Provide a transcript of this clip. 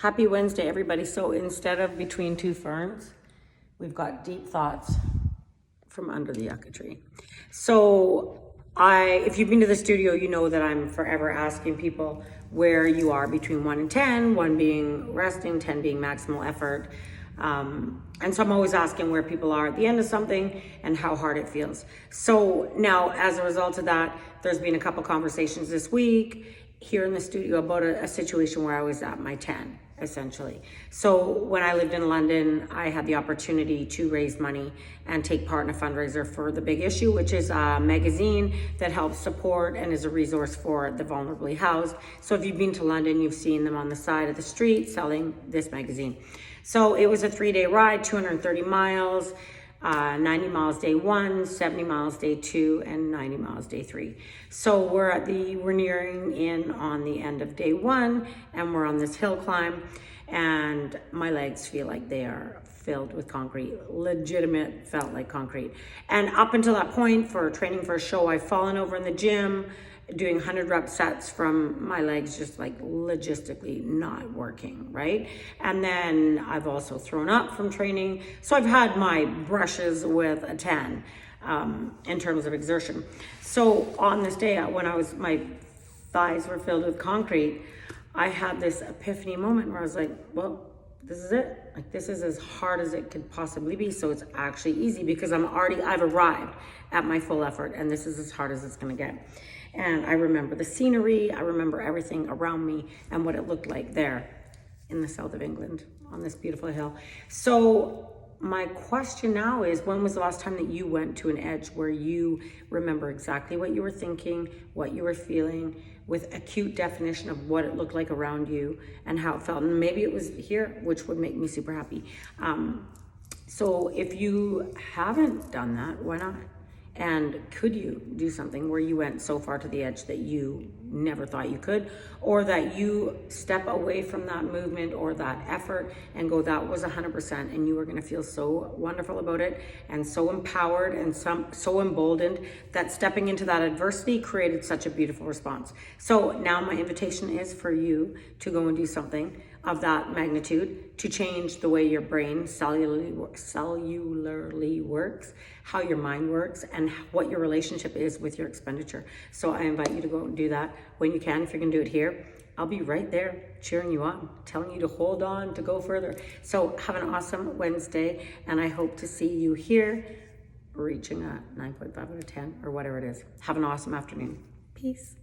Happy Wednesday, everybody. So instead of between two ferns, we've got deep thoughts from under the yucca tree. So if you've been to the studio, you know that I'm forever asking people where you are between 1 and 10, 1 being resting, 10 being maximal effort. And so I'm always asking where people are at the end of something and how hard it feels. So now, as a result of that, there's been a couple conversations this week here in the studio about a situation where I was at my 10, essentially. So when I lived in London, I had the opportunity to raise money and take part in a fundraiser for The Big Issue, which is a magazine that helps support and is a resource for the vulnerably housed. So if you've been to London, you've seen them on the side of the street selling this magazine. So it was a 3-day ride, 230 miles, 90 miles day 1, 70 miles day 2, and 90 miles day 3. So we're nearing in on the end of day 1, and we're on this hill climb, and my legs feel like they are filled with concrete. Legitimate, felt like concrete. And up until that point, for training for a show, I've fallen over in the gym, doing 100 rep sets from my legs just like logistically not working, right? And then I've also thrown up from training. So I've had my brushes with a 10 in terms of exertion. So on this day, when my thighs were filled with concrete, I had this epiphany moment where I was like, well, this is it. Like, this is as hard as it could possibly be. So it's actually easy because I've arrived at my full effort, and this is as hard as it's gonna get. And I remember the scenery, I remember everything around me and what it looked like there in the south of England on this beautiful hill. So my question now is, when was the last time that you went to an edge where you remember exactly what you were thinking, what you were feeling, with acute definition of what it looked like around you and how it felt? And maybe it was here, which would make me super happy. So if you haven't done that, why not? And could you do something where you went so far to the edge that you never thought you could, or that you step away from that movement or that effort and go, that was 100%, and you were going to feel so wonderful about it and so empowered and so emboldened that stepping into that adversity created such a beautiful response. So now my invitation is for you to go and do something of that magnitude to change the way your brain cellularly works, how your mind works, and what your relationship is with your expenditure. So I invite you to go and do that when you can. If you're gonna do it here, I'll be right there cheering you on, telling you to hold on, to go further. So have an awesome Wednesday, and I hope to see you here reaching a 9.5 out of 10 or whatever it is. Have an awesome afternoon. Peace.